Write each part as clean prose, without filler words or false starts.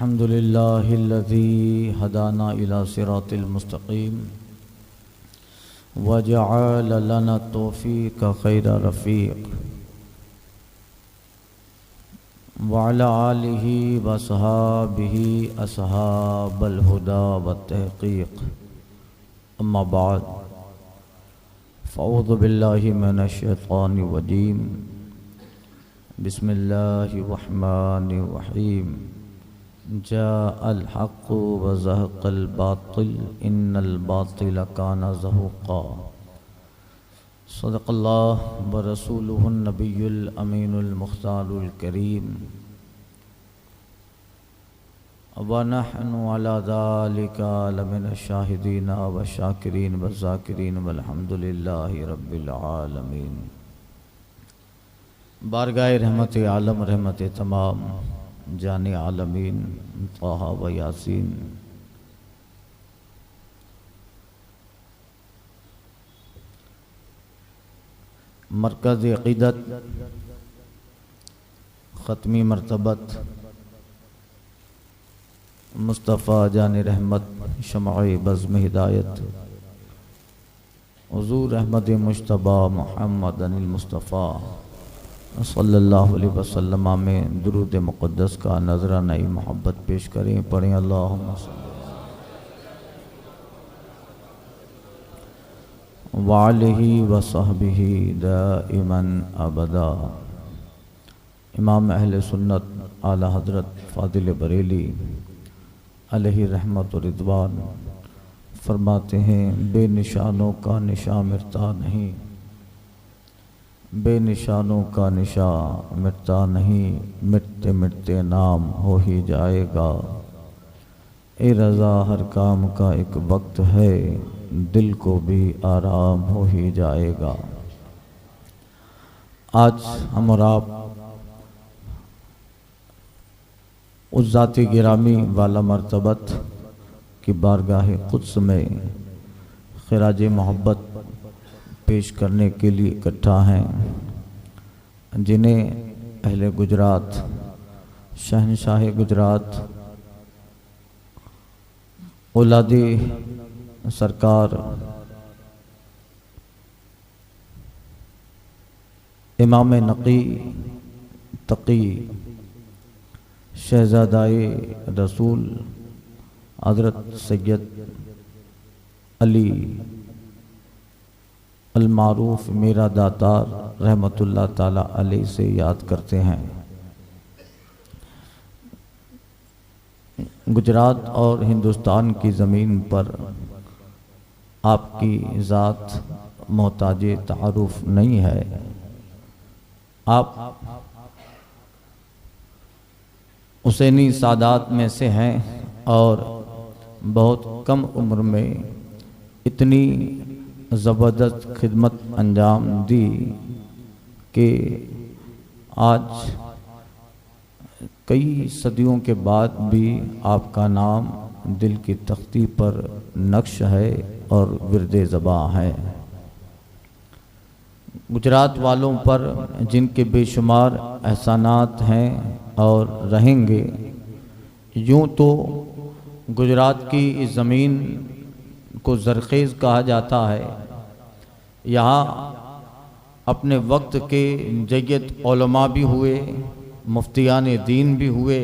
अल्हम्दुलिल्लाहिल्लज़ी हदाना इला सिरातिल मुस्तक़ीम वजअल लना तौफ़ीक़ खैर रफ़ीक़ वअला आलिहि वसहाबिहि अस्हाबल हुदा वत्तहक़ीक़ अम्मा बाद फ़अऊज़ु बिल्लाहि मिनश शैतानिर रजीम बिस्मिल्लाहिर रहमानिर रहीम जाअल हक़्क़ु व ज़हक़ल बातिल इन्नल बातिल काना ज़हूक़ा सदक़ल्लाहु व रसूलुहुन नबियुल अमीनुल मुख़्तारुल करीम व नहनु अला ज़ालिका लमिनश शाहिदीन व शाकिरीन व ज़ाकिरीन वल्हम्दुलिल्लाहि रब्बिल आलमीन। बारगाह रहमत आलम रहमत तमाम जाने आलमीन ताहा व यासीन मरकज़ अक़ीदत ख़त्मी मरतबत मुस्तफ़ा जान रहमत शमअ बज़्म हिदायत हुज़ूर अहमद मुज्तबा मुहम्मद अनिल मुस्तफ़ा सल्लल्लाहु अलैहि वसल्लम में दुरूद मुक़द्दस का नज़राना मोहब्बत पेश करें। पढ़ें अल्लाहुम्मा व आलिहि व सहबिहि दाइमन अबदा। इमाम अहले सुन्नत आला हज़रत फ़ादिल बरेली अलैहि रहमत व रिज़वान फरमाते हैं, बेनिशानों का निशान मिटता नहीं, बेनिशानों का निशान मिटता नहीं, मिटते मिटते नाम हो ही जाएगा। ए रज़ा हर काम का एक वक्त है, दिल को भी आराम हो ही जाएगा। आज हम और आप उस ज़ाती गिरामी वाला मर्तबत की बारगाह क़ुद्स में ख़िराज मोहब्बत पेश करने के लिए इकट्ठा हैं, जिन्हें अहले गुजरात, शहनशाह गुजरात, औलादी सरकार इमाम नक़ी तक़ी शहज़ादाए रसूल हज़रत सैयद अली अल-मारूफ मेरा दातार रहमतुल्लाह ताला अलैह से याद करते हैं। गुजरात और हिंदुस्तान की ज़मीन पर आपकी ज़ात मोहताजे तारुफ नहीं है। आप हुसैनी सादात में से हैं और बहुत कम उम्र में इतनी ज़बरदस्त खिदमत अंजाम दी कि आज कई सदियों के बाद भी आपका नाम दिल की तख्ती पर नक्श है और विरदे ज़बां है। गुजरात वालों पर जिनके बेशुमार एहसानात हैं और रहेंगे, यूँ तो गुजरात की इस ज़मीन को ज़रख़ेज़ कहा जाता है। यहाँ अपने वक्त के जय्यद उलमा भी हुए, मुफ्तियान दीन भी हुए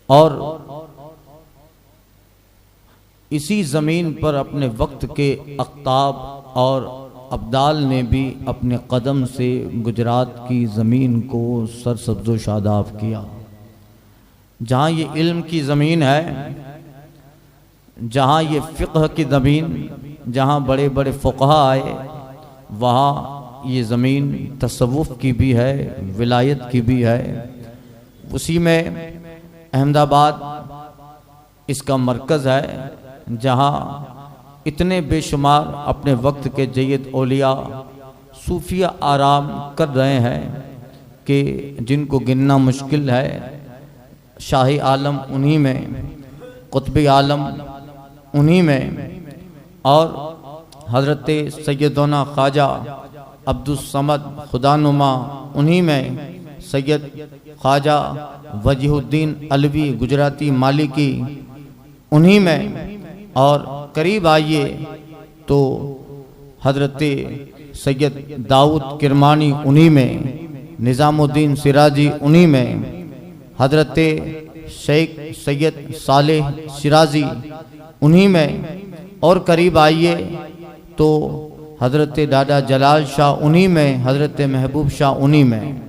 और इसी ज़मीन पर अपने वक्त के अक़ताब और अब्दाल ने भी अपने कदम से गुजरात की ज़मीन को सरसब्ज़ व शादाब किया। जहाँ ये इल्म की ज़मीन है, जहाँ ये फ़िक़्ह की ज़मीन, जहाँ बड़े बड़े फ़ुक़हा आए, वहाँ ये ज़मीन तसव्वुफ़ की भी है, विलायत की भी है। उसी में अहमदाबाद इसका मरकज़ है, जहाँ इतने बेशुमार अपने वक्त के जय्यद औलिया सूफिया आराम कर रहे हैं कि जिनको गिनना मुश्किल है। शाही आलम उन्हीं में, कुतुब आलम उन्हीं में और हज़रत सैयदना ख्वाजा अब्दुस समद खुदानुमा उन्हीं में, सैयद ख्वाजा वजीहुद्दीन अलवी गुजराती मालिकी उन्हीं में, और करीब आइए तो हजरत सैयद दाऊद किरमानी उन्हीं में, निज़ामुद्दीन सिराजी उन्हीं में, हजरत शेख सैयद सालेह शिराजी उन्हीं में, और करीब आइए तो हजरत दादा जलाल शाह उन्हीं में, हजरत महबूब शाह उन्हीं में,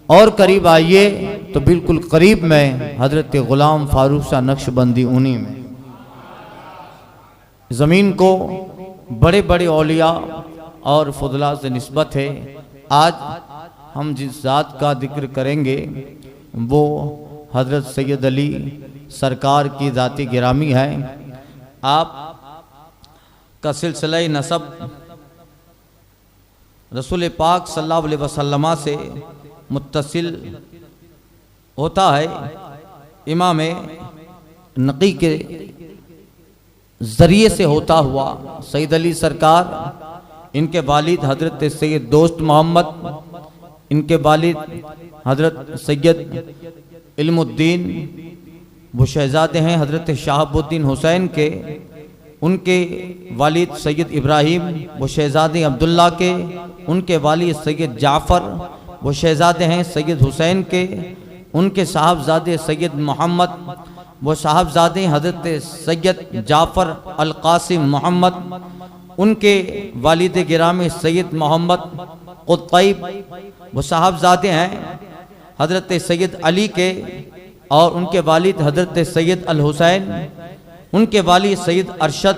और करीब आइए तो बिल्कुल करीब में हजरत गुलाम फारूक शाह नक्शबंदी उन्हीं में। ज़मीन को बड़े बड़े औलिया और फुदला से निस्बत है। आज हम जिस ज़ात का जिक्र करेंगे वो हजरत सैयद अली सरकार की ज़ाती गिरामी है। आप का सिलसिला नसब रसूल पाक सल्लल्लाहु अलैहि वसल्लम से मुत्तसिल होता है। इमाम नकी के ज़रिए से होता हुआ सैयद अली सरकार, इनके वालिद हजरत सैयद दोस्त मोहम्मद, इनके वालिद हजरत सैयद इल्मुद्दीन, वो शहजादे हैं हजरत शहाबुद्दीन हुसैन के, उनके वालिद सैयद इब्राहिम, वो शहजादे अब्दुल्ला के, उनके वालिद सैयद जाफ़र, वो शहजादे हैं सैयद हुसैन के, उनके साहबजादे सैयद मोहम्मद, वो साहबजादे हजरत सैयद जाफ़र अल कासिम मोहम्मद, उनके वालिद गिरामी सैयद मोहम्मद कुतैब, वो साहबजादे हैं हजरत सैयद अली के, और उनके वालिद हजरत सैयद अल हुसैन, उनके वालिद सैयद अरशद,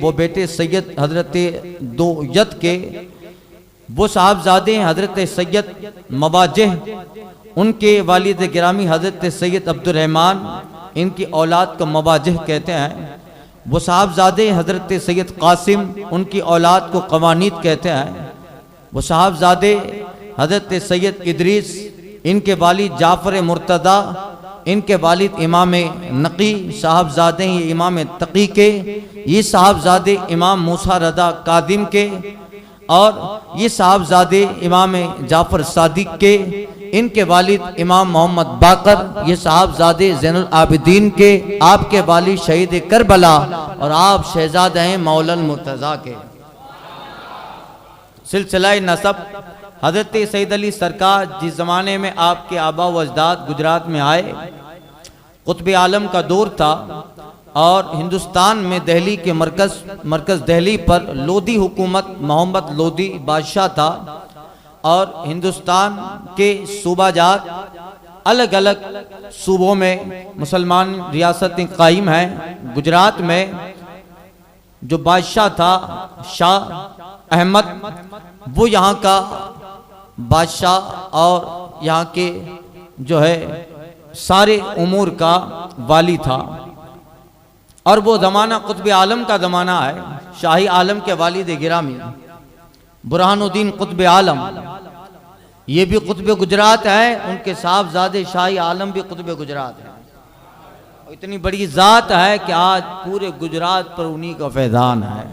वो बेटे सैयद हजरत दोयत के, वो साहबजादे हजरत सैयद मवाजिह, उनके वालिद गिरामी हजरत सैयद अब्दुर्रहमान, इनकी औलाद को मवाजिह कहते हैं। वो साहबजादे हजरत सैयद कासिम, उनकी औलाद को कवानीत कहते हैं। वो साहबजादे हजरत सैयद इदरीस, इनके वालिद जाफ़र मुर्तदा, इनके वालिद इमाम नकी साहबजादे हैं इमाम तकी के, ये साहबजादे इमाम मूसा रदा कादिम के, और ये साहबजादे इमाम जाफ़र सादिक के, इनके वालिद इमाम मोहम्मद बाकर, ये साहबजादे ज़ैनुल आबिदीन के, आपके वालिद शहीद करबला, और आप शहजादे हैं मौलन मुर्तज़ा के। सिलसिला नसब हजरत सैयद अली सरकार जिस ज़माने में आपके आबा व अजदाद गुजरात में आए, कुतुब आलम का दौर था, और हिंदुस्तान में दिल्ली के मरकज़ दिल्ली पर लोधी हुकूमत मोहम्मद लोधी बादशाह था, और हिंदुस्तान के सूबाजात अलग अलग सूबों में मुसलमान रियासतें कायम हैं। गुजरात में जो बादशाह था शाह अहमद, वो यहाँ का बादशाह और यहाँ के जो है सारे उमूर का वाली था, और वो ज़माना कुतुब आलम का ज़माना है। शाही आलम के वालिद गिरामी बुरहानुद्दीन कुतुब आलम, ये भी कुतुब गुजरात है, उनके साहबजादे शाही आलम भी कुतुब गुजरात है। इतनी बड़ी ज़ात है कि आज पूरे गुजरात पर उन्हीं का फैज़ान है।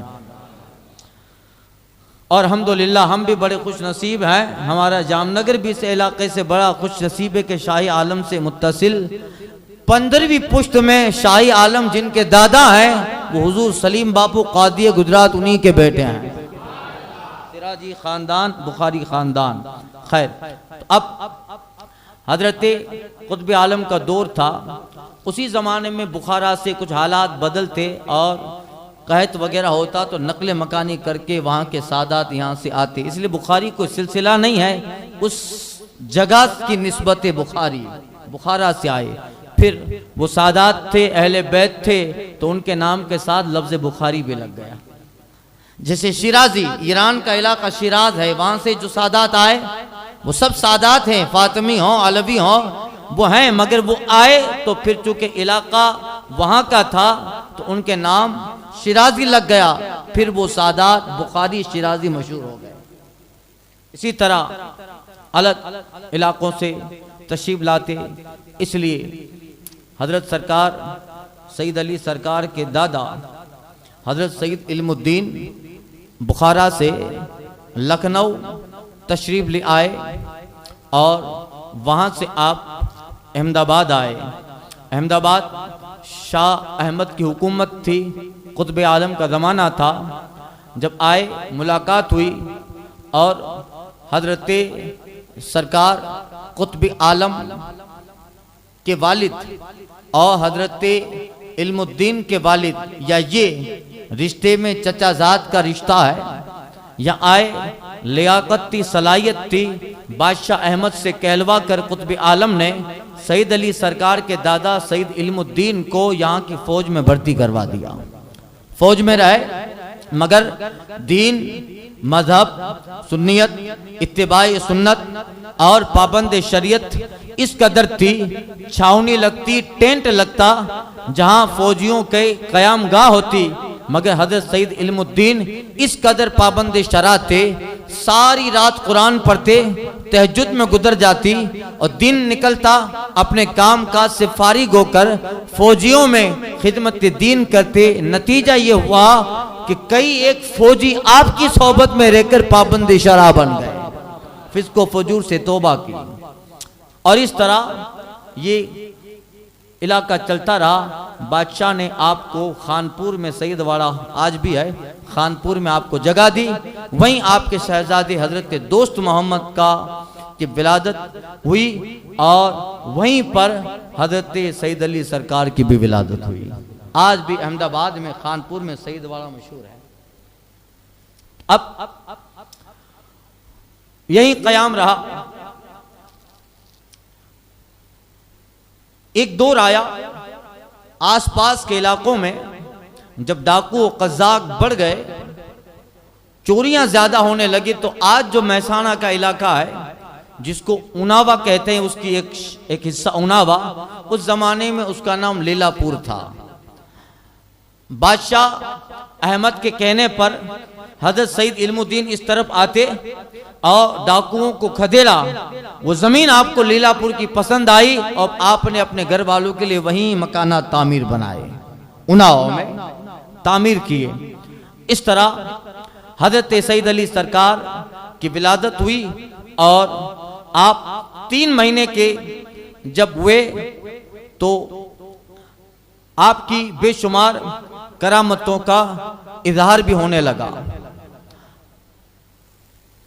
और अल्हम्दुलिल्लाह हम भी बड़े खुश नसीब हैं, हमारा जामनगर भी इस इलाके से बड़ा खुश नसीब है कि शाही आलम से मुत्तसिल 15वीं पुश्त में शाही आलम जिनके दादा हैं वो हुजूर सलीम बापू कादी गुजरात, उन्हीं के बेटे हैं। सिराजी खानदान, बुखारी खानदान। खैर, तो अब हजरत कुतुब आलम का दौर था। उसी ज़माने में बुखारा से कुछ हालात बदलते और कहत वगैरह होता तो नकल मकानी करके वहाँ के सादात यहाँ से आते, इसलिए बुखारी कोई सिलसिला नहीं है, उस जगह की निस्बत बुखारी बुखारा से आए। फिर वो सादात थे, अहले बैत थे, तो उनके नाम के साथ लफ्ज़ बुखारी भी लग गया। जैसे शिराजी, ईरान का इलाका शिराज है, वहाँ से जो सादात आए वो सब सादात हैं, फातिमी हों अलवी हों वो हैं, मगर वो आए तो फिर चूंकि इलाका वहाँ का था तो उनके नाम शिराजी लग गया, फिर वो सादात बुखारी शिराजी मशहूर हो गए। इसी तरह अलग इलाकों से तशरीफ लाते, इसलिए हजरत सरकार सैयद अली सरकार के दादा हजरत सैयद इल्मुद्दीन बुखारा से लखनऊ तशरीफ ले आए और वहाँ से आप अहमदाबाद आए। अहमदाबाद शाह अहमद की हुकूमत थी, कुतुब आलम का ज़माना था। जब आए मुलाकात हुई और हजरत सरकार कुतुब आलम के वालिद और हजरत इल्मुद्दीन के वालिद, या ये रिश्ते में चचाजाद का रिश्ता है, या आए लियाकत थी, सलाहियत थी। बादशाह अहमद से कहलवा कर कुतुब आलम ने सईद अली सरकार के दादा सईद इल्मुद्दीन को यहाँ की फौज में भर्ती करवा दिया। फौज में रहे, मगर दीन, मजहब, सुन्नियत, इत्तिबाई सुन्नत और पाबंद शरीयत इस कदर थी। छावनी लगती, टेंट लगता जहां फौजियों के कयाम गाह होती, मगर हजरत सईद इल्मुद्दीन इस कदर पाबंद शरा थे। सारी रात कुरान पढ़ते, तहज्जुद में गुजर जाती और दिन निकलता अपने काम काज से फारिग होकर फौजियों में खिदमत दीन करते। नतीजा ये हुआ कि कई एक फौजी आपकी सोहबत में रहकर पाबंद शरा बन गए, फिस्को फजूर से तौबा की, और इस तरह ये इलाका चलता रहा। बादशाह ने आपको खानपुर में, सईदवाड़ा आज भी है, खानपुर में आपको जगह दी। वहीं आपके शहजादे हजरत दोस्त मोहम्मद का की विलादत हुई और वहीं पर हजरत सईद अली सरकार की भी विलादत हुई। आज भी अहमदाबाद में, खानपुर में सईदवाड़ा मशहूर है। अब यही कयाम रहा। एक दौर आया आसपास के इलाकों में, जब डाकू कज़ाक बढ़ गए, चोरियां ज्यादा होने लगी, तो आज जो महसाना का इलाका है जिसको उनावा कहते हैं, उसकी एक हिस्सा उनावा, उस जमाने में उसका नाम लीलापुर था। बादशाह अहमद के कहने पर हजरत सईद इल्मुद्दीन इस तरफ आते और डाकुओं को खदेड़ा। वो जमीन आपको लीलापुर की पसंद आई और आपने अपने घर वालों के लिए वहीं मकाना तामीर बनाए, उनाव में तामीर किए। इस तरह हजरत सईद अली सरकार की विलादत हुई और आप 3 महीने के जब हुए तो आपकी बेशुमार करामतों का इजहार भी होने लगा।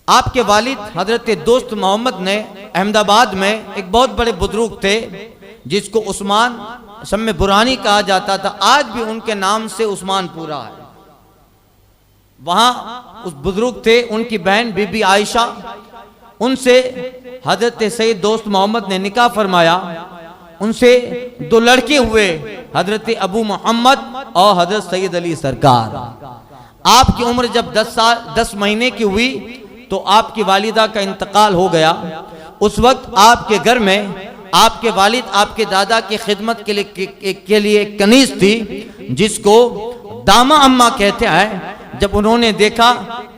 आपके वालिद हजरत दोस्त मोहम्मद ने अहमदाबाद में एक बहुत बड़े बुजुर्ग थे जिसको उस्मान शम्मे बुरानी कहा जाता था, आज भी उनके नाम से उस्मानपुरा है। वहां उस बुजुर्ग थे, उनकी बहन बीबी आयशा, उनसे हजरत सईद दोस्त मोहम्मद ने निकाह फरमाया। उनसे 2 लड़के हुए, हजरत अबू मोहम्मद और हजरत सईद अली सरकार। आपकी उम्र जब 10 महीने की हुई तो आपकी वालिदा का इंतकाल हो गया। उस वक्त आपके घर में आपके वालिद आपके दादा की खिदमत के लिए एक कनीज थी जिसको दामा अम्मा कहते हैं। जब उन्होंने देखा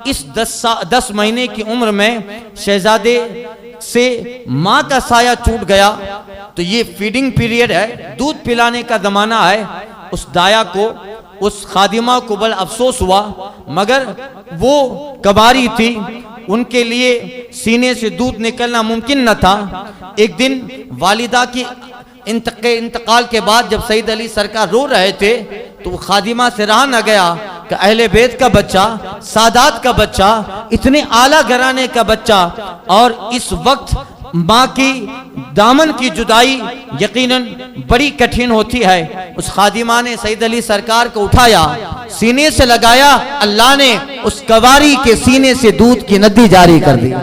इस 10 महीने की उम्र में शहजादे से माँ का साया छूट गया, तो ये फीडिंग पीरियड है, दूध पिलाने का जमाना है। उस दाया को, उस खादिमा को बड़ा अफसोस हुआ, मगर वो कबारी थी, उनके लिए सीने से दूध निकलना मुमकिन न था। एक दिन वालिदा की इंतकाल के बाद जब सईद अली सरकार रो रहे थे तो खादिमा से रहा न गया कि अहले बैत का बच्चा, सादात का बच्चा, इतने आला घराने का बच्चा, और इस वक्त माँ की दामन की जुदाई यकीनन बड़ी कठिन होती है। उस खादिमा ने सईद अली सरकार को उठाया, सीने से लगाया, अल्लाह ने उस कवारी के सीने से दूध की नदी जारी कर दी।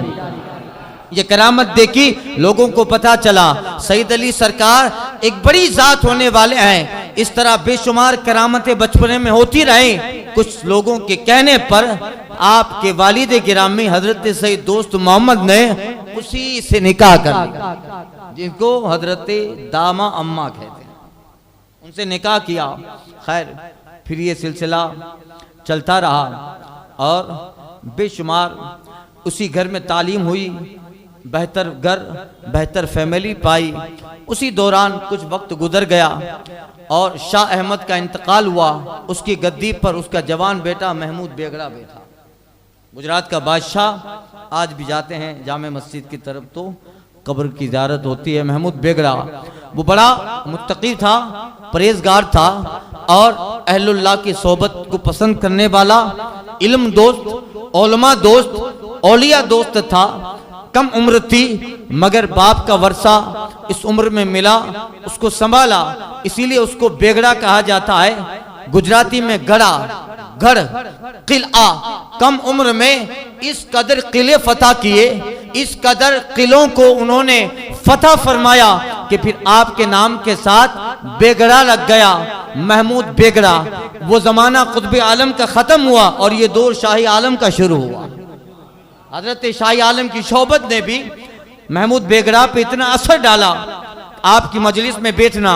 ये करामत देखी, लोगों को पता चला सईद अली सरकार एक बड़ी जात होने वाले हैं। इस तरह बेशुमार करामतें बचपने में होती रही। कुछ लोगों के कहने पर आपके वालिद गिरामी हजरत सईद दोस्त मोहम्मद ने उसी से निकाह कर लिया, जिनको हजरत दामा अम्मा कहते हैं, उनसे निकाह किया। खैर, फिर ये सिलसिला चलता रहा और बेशुमार उसी घर में तालीम हुई, बेहतर घर, बेहतर फैमिली पाई। उसी दौरान कुछ वक्त गुजर गया और शाह अहमद का इंतकाल हुआ। उसकी गद्दी पर उसका जवान बेटा महमूद बेगड़ा बैठा। गुजरात का बादशाह, आज भी जाते हैं जामे मस्जिद की तरफ तो कब्र की ज़ियारत होती है। महमूद बेगड़ा वो बड़ा मुत्तकी था, परहेजगार था और अहलुल्लाह की सोबत को पसंद करने वाला, इल्म दोस्त, उलमा दोस्त, औलिया दोस्त था। कम उम्र थी मगर बाप का वर्षा इस उम्र में मिला, उसको संभाला, इसीलिए उसको बेगड़ा कहा जाता है। गुजराती में गड़ा, गढ़, किला। कम उम्र में इस कदर किले फतह किए, इस कदर किलों को उन्होंने फतह फरमाया कि फिर आपके नाम के साथ बेगड़ा लग गया, महमूद बेगड़ा। वो जमाना कुतुब आलम का खत्म हुआ और ये दौर शाही आलम का शुरू हुआ। हजरत शाही आलम की शौबत ने भी महमूद बेगड़ा पे इतना असर डाला, आपकी मजलिस में बैठना,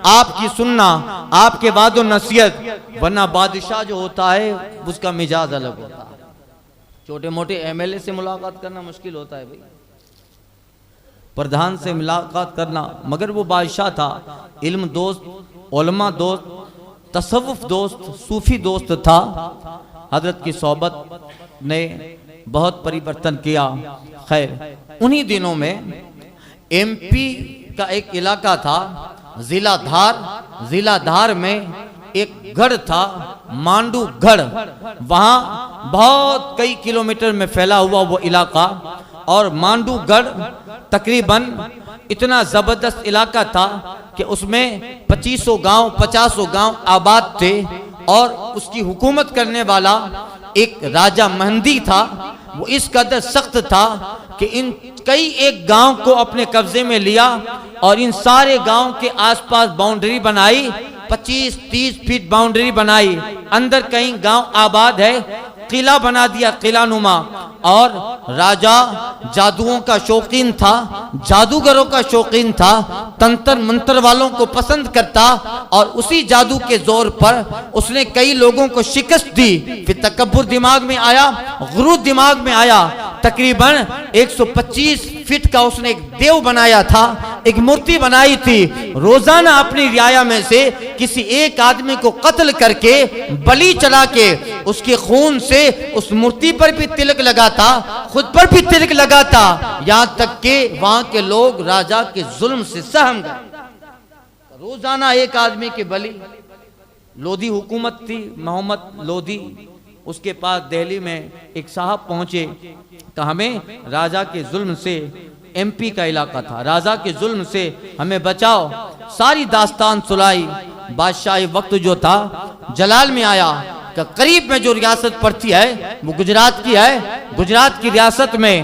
आपकी सुनना, आपके वादो नसीहत। वरना बादशाह जो होता है उसका मिजाज अलग होता है। छोटे मोटे एमएलए से मुलाकात करना मुश्किल होता है भाई, प्रधान से मुलाकात करना, मगर वो बादशाह था। इल्म दोस्त, उलमा दोस्त, तसव्वुफ दोस्त, सूफी दोस्त था। हजरत की सोबत ने बहुत परिवर्तन किया। खैर, उन्हीं दिनों में एमपी का एक इलाका था जिला धार। जिला धार में एक गढ़ था, मांडू गढ़। वहाँ बहुत कई किलोमीटर में फैला हुआ वो इलाका, और मांडू गढ़ तकरीबन इतना जबरदस्त इलाका था कि उसमें 2500 गांव, 50 गांव आबाद थे। और उसकी हुकूमत करने वाला एक राजा मेहंदी था। वो इस कदर सख्त था कि इन कई एक गांव को अपने कब्जे में लिया और इन सारे गांव के आसपास बाउंड्री बनाई, 25-30 फीट बाउंड्री बनाई। अंदर कहीं गांव आबाद है, किला बना दिया, किला नुमा। और राजा जादुओं का शौकीन था, जादूगरों का शौकीन था, तंत्र मंत्र वालों को पसंद करता, और उसी जादू के जोर पर उसने कई लोगों को शिकस्त दी। फिर तकब्बुर दिमाग में आया, गुरूर दिमाग में आया। तकरीबन 125 फीट का उसने एक देव बनाया था, एक मूर्ति बनाई थी। रोजाना अपनी रियाया में से किसी एक आदमी को कत्ल करके, बलि चढ़ा के, उसके खून से उस मूर्ति पर भी तिलक लगाता, खुद पर भी तिलक लगाता, यहाँ तक के वहां के लोग राजा के जुल्म से सहम गए। रोजाना एक आदमी के बलि। लोधी हुकूमत थी, मोहम्मद लोधी, उसके पास दिल्ली में एक साहब पहुंचे, तो हमें राजा के जुल्म से, एमपी का इलाका था, राजा के जुल्म से हमें बचाओ। सारी दास्तान सुनाई। बादशाह वक्त जो था जलाल में आया कि करीब में जो रियासत पड़ती है वो गुजरात की है। गुजरात की रियासत में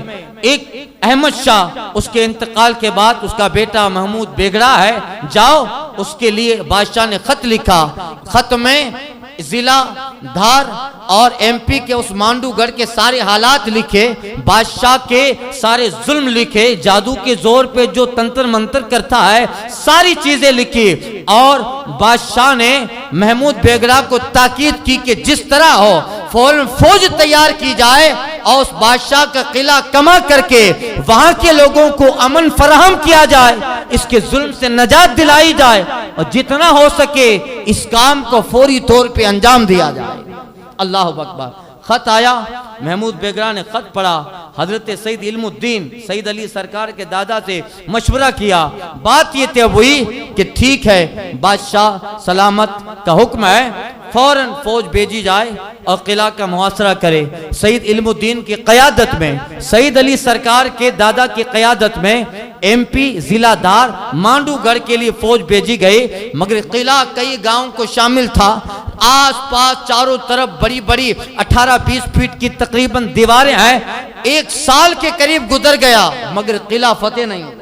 एक अहमद शाह, उसके इंतकाल के बाद उसका बेटा महमूद बेगड़ा है, जाओ। उसके लिए बादशाह ने खत लिखा। खत में जिला धार और एमपी के उस मांडूगढ़ के सारे हालात लिखे, बादशाह के सारे जुल्म लिखे, जादू के जोर पे जो तंत्र मंत्र करता है सारी चीजें लिखी। और बादशाह ने महमूद बेगड़ा को ताकीद की कि जिस तरह हो फौरन फौज तैयार की जाए और उस बादशाह का किला कमा करके वहां के लोगों को अमन फराहम किया जाए, इसके जुल्म से नजात दिलाई जाए, और जितना हो सके इस काम को फौरी तौर पे अंजाम दिया जाए। अल्लाह अकबर। खत आया, महमूद बेगड़ा ने खत पढ़ा। हजरत सईद इल्मुद्दीन सईद अली सरकार के दादा से मशवरा किया। बात ये तय हुई कि ठीक है, बादशाह सलामत का हुक्म है, फौरन फौज भेजी जाए और किला का मुहासरा करे। सईद इल्मुद्दीन की क़यादत में, सईद अली सरकार के दादा की क़यादत में एमपी जिलादार मांडूगढ़ के लिए फौज भेजी गई। मगर किला कई गांव को शामिल था। आसपास चारों तरफ बड़ी बड़ी 18-20 फीट की तकरीबन दीवारें हैं। 1 साल के करीब गुजर गया मगर किला फतेह नहीं हुआ।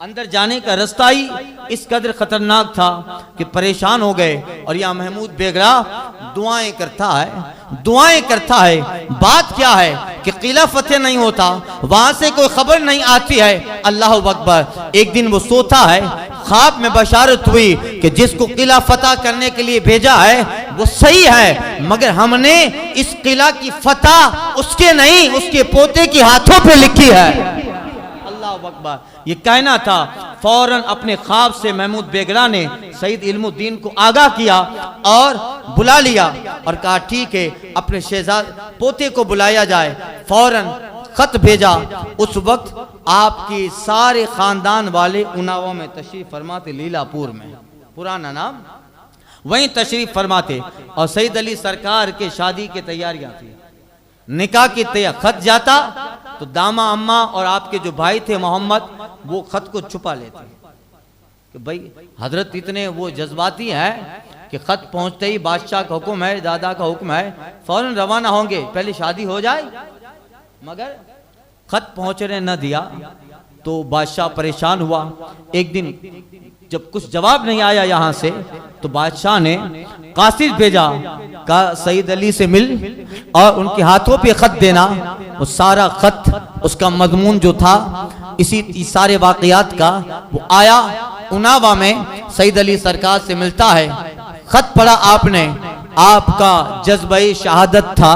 अंदर जाने का रास्ता ही इस कदर खतरनाक था कि परेशान हो गए। और यहाँ महमूद बेगड़ा दुआएं करता है। बात क्या है कि किला फतेह नहीं होता, वहां से कोई खबर नहीं आती है। अल्लाह अकबर। एक दिन वो सोता है, ख्वाब में बशारत हुई कि जिसको किला फतह करने के लिए भेजा है वो सही है, मगर हमने इस किला की फतह उसके नहीं, उसके पोते के हाथों पे लिखी है। अल्लाह अकबर। ये कहना था। फौरन अपने ख्वाब से महमूद बेगड़ा ने सईद इल्मुद्दीन को आगाह किया और बुला लिया और कहा ठीक है, अपने शहजाद पोते को बुलाया जाए। फौरन खत भेजा, उस वक्त आपके सारे खानदान वाले उनावा में तशरीफ फरमाते, लीलापुर में पुराना नाम, वहीं तशरीफ फरमाते। और सईद अली सरकार के शादी की तैयारियां थी, निकाह की तैयार, खत जाता तो दामा अम्मा और आपके जो भाई थे मोहम्मद, वो खत को छुपा लेते कि भाई हजरत इतने वो जज्बाती हैं कि खत पहुंचते ही बादशाह का हुक्म है, दादा का हुक्म है, फौरन रवाना होंगे, पहले शादी हो जाए। मगर खत पहुंचने न दिया तो बादशाह परेशान हुआ। एक दिन जब कुछ जवाब नहीं आया यहाँ से, तो बादशाह ने कासिद भेजा, कहा सईद अली से मिल और उनके हाथों पे खत देना। वो सारा खत, उसका मजमून जो था इसी सारे वाकयात का, वो आया उनावा में, सईद अली सरकार से मिलता है। खत पढ़ा आपने, आपका जज्बा शहादत था,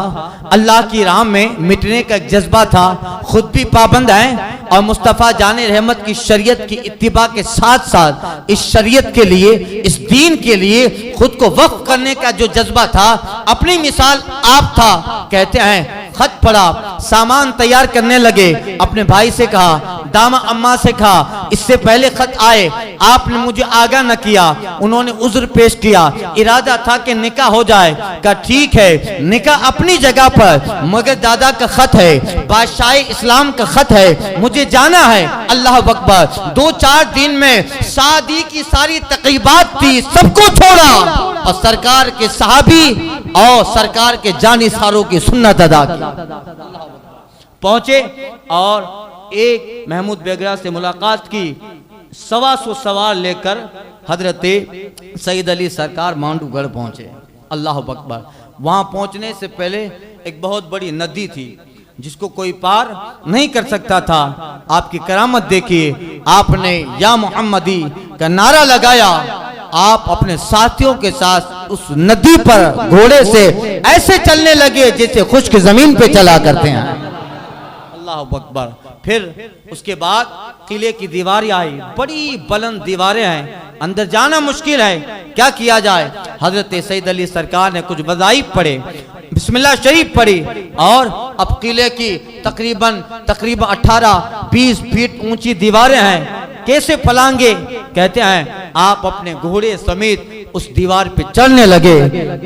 अल्लाह की राह में मिटने का एक जज्बा था, खुद भी पाबंद हैं और मुस्तफ़ा जाने रहमत की शरीयत की इत्तिबा के साथ साथ इस शरीयत के लिए, इस दीन के लिए खुद को वक्फ करने का जो जज्बा था, अपनी मिसाल आप था। कहते हैं खत पढ़ा, सामान तैयार करने लगे, अपने भाई से कहा, दामा अम्मा से कहा, इससे पहले खत आए आपने मुझे आगाह न किया। उन्होंने उज्र पेश किया, इरादा था कि निकाह हो जाए। कहा ठीक है, निकाह अपनी जगह पर, मगर दादा का खत है, बादशाह इस्लाम का खत है, मुझे जाना है। अल्लाह अकबर। 2-4 दिन में शादी की सारी तकरीबात थी, सबको छोड़ा और सरकार के सहाबी और सरकार के जानिसारों की सुन्नत अदा की। पहुंचे और एक महमूद बेगरा से मुलाकात की, 125 सवार लेकर हजरत सईद अली सरकार मांडूगढ़ पहुंचे। अल्लाह अकबर। वहां पहुंचने से पहले एक बहुत बड़ी नदी थी जिसको कोई पार नहीं कर सकता था। आपकी करामत देखिए, आपने या मोहम्मदी का नारा लगाया, आप अपने साथियों के साथ उस नदी पर घोड़े से ऐसे चलने लगे जैसे खुश्क जमीन पे चला करते हैं। अल्लाह अकबर। फिर उसके बाद किले की दीवारें आई, बड़ी बुलंद दीवारें हैं, अंदर जाना मुश्किल है, क्या किया जाए। हजरत सईद अली सरकार ने कुछ वज़ाइफ पढ़े, बिस्मिल्लाह शरीफ पढ़ी, और अब किले की तकरीबन 18-20 फीट ऊंची दीवारें हैं, कैसे फलांगे। कहते हैं आप अपने घोड़े समेत उस दीवार पे चढ़ने लगे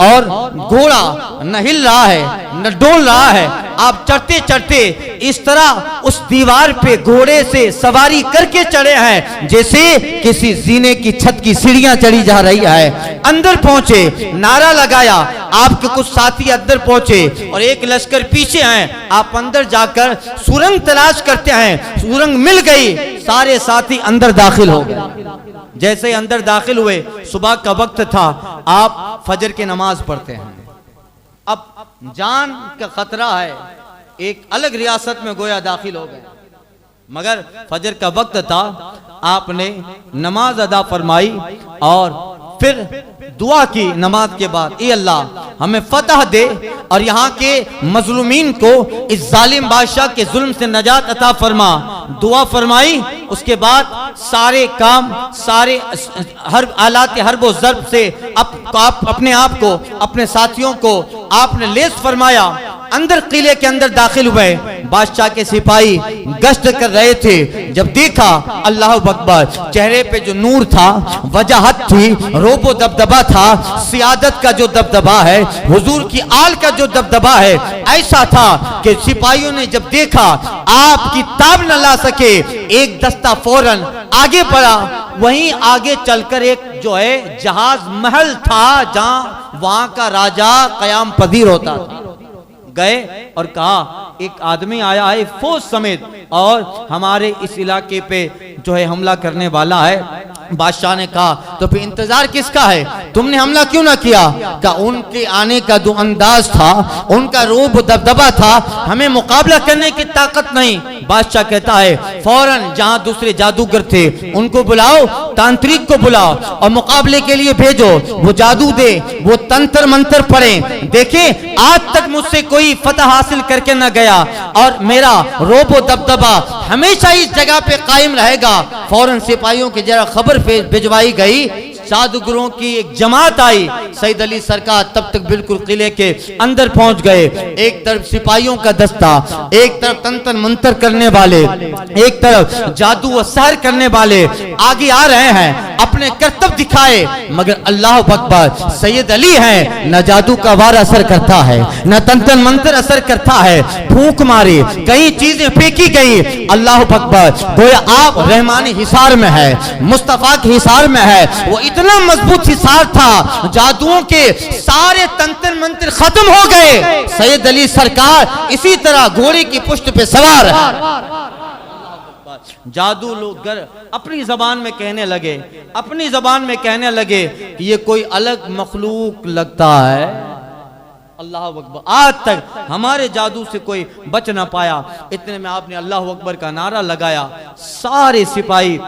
और घोड़ा न हिल रहा है न डोल रहा है। आप चढ़ते चढ़ते इस तरह उस दीवार पे घोड़े से सवारी करके चढ़े हैं जैसे किसी जीने की छत की सीढ़ियां चढ़ी जा रही है। अंदर पहुंचे, नारा लगाया, आपके कुछ साथी अंदर पहुंचे और एक लश्कर पीछे हैं। आप अंदर जाकर सुरंग तलाश करते हैं, सुरंग मिल गई, सारे साथी अंदर दाखिल हो गए। जैसे ही अंदर दाखिल हुए, सुबह का वक्त था, आप फजर की नमाज पढ़ते हैं। अब जान का खतरा है, एक अलग रियासत में गोया दाखिल हो गए, मगर फजर का वक्त था, आपने नमाज अदा फरमाई और फिर दुआ की। नमाज के बाद, ए अल्लाह हमें फतह दे और यहाँ के मजलूमीन को, इस जालिम बादशाह के जुल्म से नजात अता फरमा। दुआ फरमाई। उसके बाद सारे काम, सारे हर आलात हर्ब व ज़र्ब से अपने आप को, अपने साथियों को आपने लेस फरमाया। अंदर किले के अंदर दाखिल हुए, बादशाह के सिपाही गश्त कर रहे थे। जब देखा, अल्लाह अकबर, चेहरे पे जो नूर था, वजाहत थी, रोबो दबदबा था, सियादत का जो दबदबा है, हुजूर की आल का जो दबदबा है, ऐसा था कि सिपाहियों ने जब देखा आपकी ताब न ला सके, एक दस्ता फौरन आगे बढ़ा। वहीं आगे चलकर एक जो है जहाज महल था, जहां वहां का राजा कयाम पजीर होता था। गए और कहा एक आदमी आया है फौज समेत और हमारे इस इलाके पे जो है हमला करने वाला है। बादशाह ने कहा तो फिर इंतजार किसका है, तुमने हमला क्यों ना किया। का उनके आने का जो अंदाज था, उनका रूप दबदबा था, हमें मुकाबला करने की ताकत नहीं। बादशाह कहता है फौरन जहां दूसरे जादूगर थे उनको बुलाओ, तांत्रिक को बुलाओ और मुकाबले के लिए भेजो, वो जादू दे, वो तंत्र मंत्र पढ़े। देखे आज तक मुझसे कोई फतह हासिल करके न गया और मेरा रोबो दबदबा हमेशा इस जगह पे कायम रहेगा। फौरन सिपाहियों की जरा खबर भिजवाई गई। जादूगरों की एक जमात आई। सैयद अली सरकार तब तक बिल्कुल किले के अंदर पहुंच गए। एक तरफ सिपाहियों का दस्ता, एक तरफ तंत्र मंत्र करने वाले, एक तरफ जादू व सहर करने वाले आगे आ रहे हैं, अपने कर्तव्य दिखाए। मगर अल्लाह अकबर, सैयद अली है, न जादू का वार असर करता है, न तंत्र मंत्र असर करता है। फूंक मारी, कई चीजें फेंकी गई। अल्लाह अकबर, गोया आप रहमानी हिसार में है, मुस्तफा के हिसार में है। वो इतना मजबूत हिसार था, जादुओं के सारे तंत्र मंत्र खत्म हो गए। सैयद अली सरकार इसी तरह घोड़े की पुष्ट पे सवार है। जादू लोग अपनी जबान में कहने लगे, अपनी जबान में कहने लगे कि ये कोई अलग मखलूक लगता है। अल्लाह अकबर, आज तक हमारे जादू से कोई बच ना पाया। इतने में आपने अल्लाह अकबर का नारा लगाया। सारे सिपाही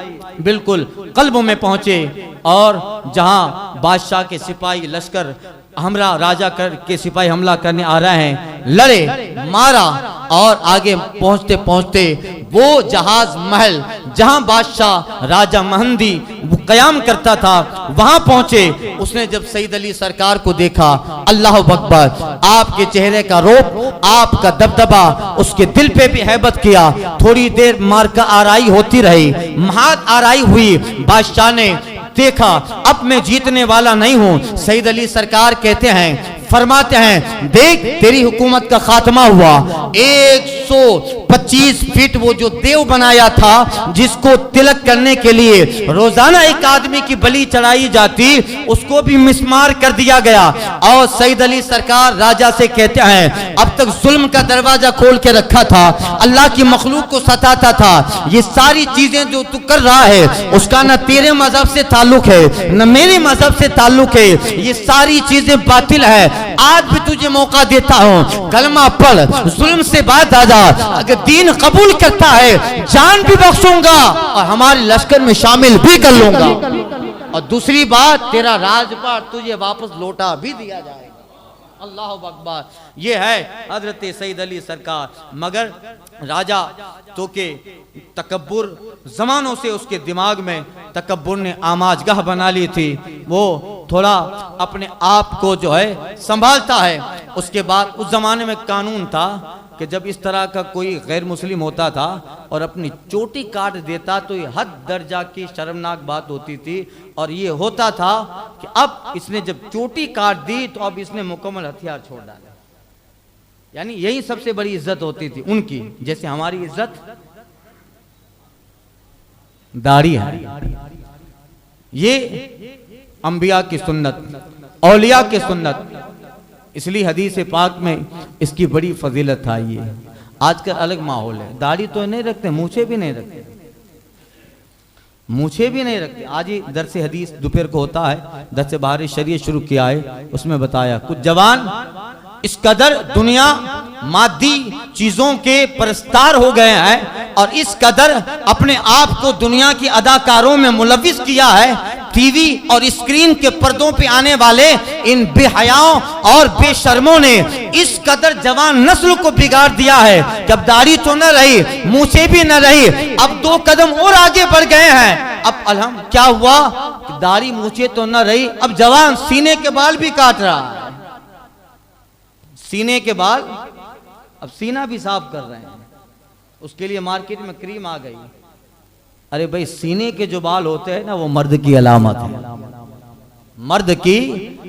बिल्कुल कल्बों में पहुंचे और जहां बादशाह के सिपाही लश्कर हमरा राजा के सिपाही हमला करने आ रहे हैं, लड़े, मारा और आगे पहुंचते पहुंचते वो जहाज महल जहां बादशाह राजा महंदी कयाम करता था वहां पहुंचे। उसने जब सैयद अली सरकार को देखा, अल्लाह अकबर, आपके चेहरे का रूप, आपका दबदबा उसके दिल पे भी हैबत किया। थोड़ी देर मार का आराई होती रही, महात आराई हुई। बादशाह ने देखा अब मैं जीतने वाला नहीं हूं। सैयद अली सरकार कहते हैं, फरमाते हैं, देख तेरी हुकूमत का खात्मा हुआ। 125 फीट वो जो देव बनाया था, जिसको तिलक करने के लिए रोजाना एक आदमी की बलि चढ़ाई जाती, उसको भी मिसमार कर दिया गया। और सैयद अली सरकार राजा से कहते हैं, अब तक जुल्म का दरवाजा खोल के रखा था, अल्लाह की मखलूक को सताता था। ये सारी चीजें जो तू कर रहा है उसका न तेरे मजहब से ताल्लुक है न मेरे मजहब से ताल्लुक है, ये सारी चीजें बातिल है। आज भी तुझे मौका देता हूँ, कलमा पढ़, जुल्म से बात आ जा। अगर दीन कबूल करता है जान भी बख्शूंगा और हमारे लश्कर में शामिल भी कर लूंगा। और दूसरी बात, तेरा राजपाट तुझे वापस लौटा भी दिया जाएगा। अल्लाह अकबर, ये है हजरत सैयद अली सरकार। मगर राजा तो के तकब्बुर जमानों से उसके दिमाग में तकब्बुर ने आमाजगाह बना ली थी। वो थोड़ा अपने आप को जो है संभालता है। उसके बाद उस जमाने में कानून था कि जब इस तरह का कोई गैर मुस्लिम होता था और अपनी चोटी काट देता तो ये हद दर्जा की शर्मनाक बात होती थी। और ये होता था कि अब इसने जब चोटी काट दी तो अब इसने मुकम्मल हथियार छोड़ डाला। यानी यही सबसे बड़ी इज्जत होती थी उनकी। जैसे हमारी इज्जत दाढ़ी है, ये अंबिया की सुन्नत, औलिया की सुन्नत, इसलिए हदीस पाक में इसकी बड़ी फजीलत था। ये आजकल अलग माहौल है, दाढ़ी तो नहीं रखते, मूछे भी नहीं रखते, मूछे भी नहीं रखते। आज ही दरस हदीस दोपहर को होता है, दरस बहार शरीयत शुरू किया है, उसमें बताया कुछ जवान इस कदर दुनिया मादी चीजों के परस्तार हो गए हैं और इस कदर अपने आप को दुनिया की अदाकारों में मुलविस किया है। टीवी और स्क्रीन के पर्दों पे आने वाले इन बेहयाओं और बेशर्मों ने इस कदर जवान नस्ल को बिगाड़ दिया है कि अब दाढ़ी तो न रही, मूछें भी न रही, अब 2 कदम और आगे बढ़ गए हैं। अब अलहम क्या हुआ, दाढ़ी मूछें तो न रही, अब जवान सीने के बाल भी काट रहा है। सीने के बाल, अब सीना भी साफ कर रहे हैं, उसके लिए मार्केट में क्रीम आ गई। अरे भाई, सीने के जो बाल होते हैं ना, वो मर्द की अलामत है। मर्द की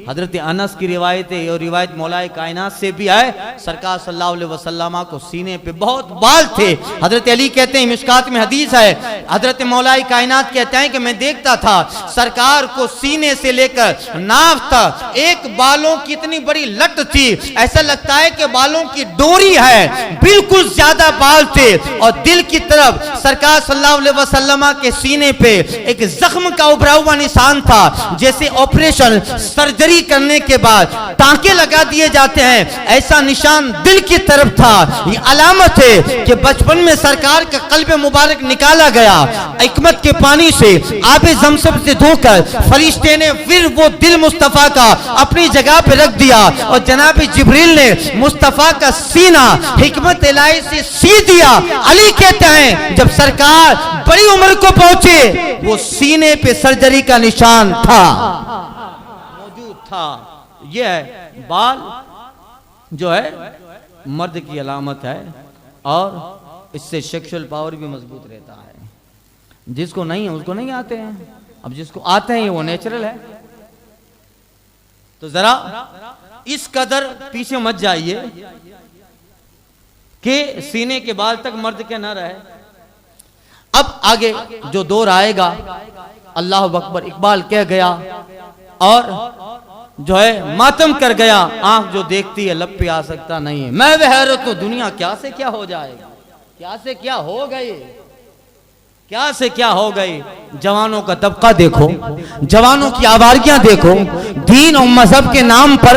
हजरत अनस की रिवायत है और रिवायत मौलाए कायनात से भी है। सरकार सल्लल्लाहु अलैहि वसल्लम को सीने पे बहुत बाल थे। हजरत अली कहते हैं, मिशकात में हदीस है, हजरत मौलाए कायनात कहते हैं कि मैं देखता था सरकार को सीने से लेकर नाफ तक एक बालों की इतनी बड़ी लट थी, ऐसा लगता है कि बालों की डोरी है, बिल्कुल ज्यादा बाल थे। और दिल की तरफ सरकार सल्लल्लाहु अलैहि वसल्लम के सीने पे एक जख्म का उभरा हुआ निशान था, जैसे ऑपरेशन सर्जरी सर्जरी करने के बाद टांके लगा दिए जाते हैं, ऐसा निशान दिल की तरफ था। ये अलामत है कि बचपन में सरकार का कल्ब मुबारक निकाला गया, हिकमत के पानी से आबे ज़मज़म से धोकर फरिश्ते ने फिर वो दिल मुस्तफ़ा का अपनी जगह पे रख दिया और जनाब जिब्रील ने मुस्तफ़ा का सीना हिकमत इलाही से सी दिया। अली कहते हैं जब सरकार बड़ी उम्र को पहुंचे वो सीने पे सर्जरी का निशान था, मौजूद था। यह है बाल जो है मर्द की अलामत है और इससे सेक्सुअल पावर भी मजबूत रहता है। जिसको नहीं है उसको नहीं आते हैं, अब जिसको आते हैं वो नेचुरल है। तो जरा इस कदर पीछे मत जाइए कि सीने के बाल तक मर्द के न रहे। अब आगे जो दौर आएगा, अल्लाह अकबर, इकबाल कह गया और जो है मातम कर गया, आंख जो देखती है लब पे आ सकता नहीं है। मैं वह हैरत हूं दुनिया क्या से क्या हो जाएगा, क्या से क्या हो गई, क्या से क्या हो गई। जवानों का तबका देखो, जवानों की आवारगियां देखो, दीन और मजहब के नाम पर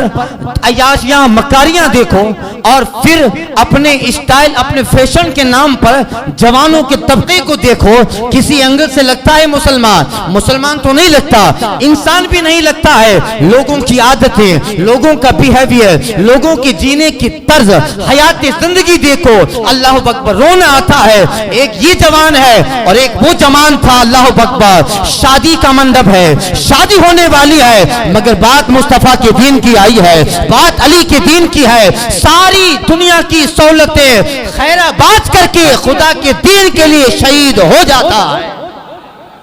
अयाशियां मकारियां देखो और फिर अपने स्टाइल अपने फैशन के नाम पर जवानों के तबके को देखो। किसी एंगल से लगता है मुसलमान, मुसलमान तो नहीं लगता, इंसान भी नहीं लगता है। लोगों की आदतें, लोगों का बिहेवियर, लोगों की जीने की तर्ज, हयात जिंदगी देखो, अल्लाह अकबर, रोना आता है। एक ये जवान है और एक वो जवान था, अल्लाह अकबर। शादी का मंडप है, शादी होने वाली है, मगर बात मुस्तफा के दीन की आई है, बात अली के दीन की है। सारी दुनिया की सहूलतें खैराबाद करके खुदा के दीन के लिए शहीद हो जाता है।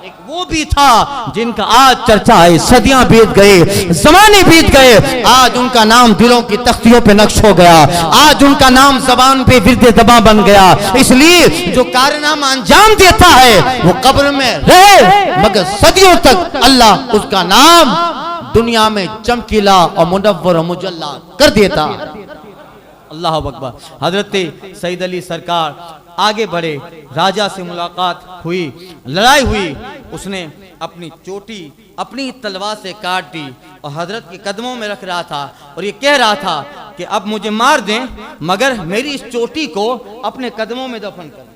एक वो भी था जिनका आज चर्चा है, सदियां बीत गए, जमाने बीत गए, आज उनका नाम दिलों की तख्तियों पे नक्श हो गया, आज उनका नाम जबान पे विरदे दबा बन गया। इसलिए जो कारनामा अंजाम देता है वो कब्र में रहे मगर सदियों तक अल्लाह उसका नाम दुनिया में चमकीला और मुनव्वर और मुजल्ला कर देता। अल्लाह अकबर। हजरत सईद अली सरकार आगे बढ़े, राजा से मुलाकात हुई, लड़ाई हुई, उसने अपनी चोटी अपनी तलवार से काट दी और हजरत के कदमों में रख रहा था और ये कह रहा था कि अब मुझे मार दें मगर मेरी इस चोटी को अपने कदमों में दफन कर।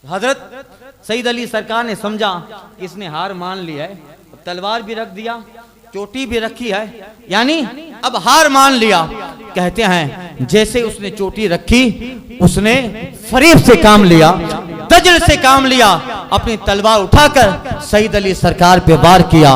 हजरत सईद अली सरकार ने समझा इसने हार मान लिया है, तलवार भी रख दिया, चोटी भी रखी है, यानी अब हार मान लिया। कहते हैं जैसे उसने चोटी रखी उसने फरीब से काम लिया, तजल से काम लिया, अपनी तलवार उठाकर सईद अली सरकार पे वार किया,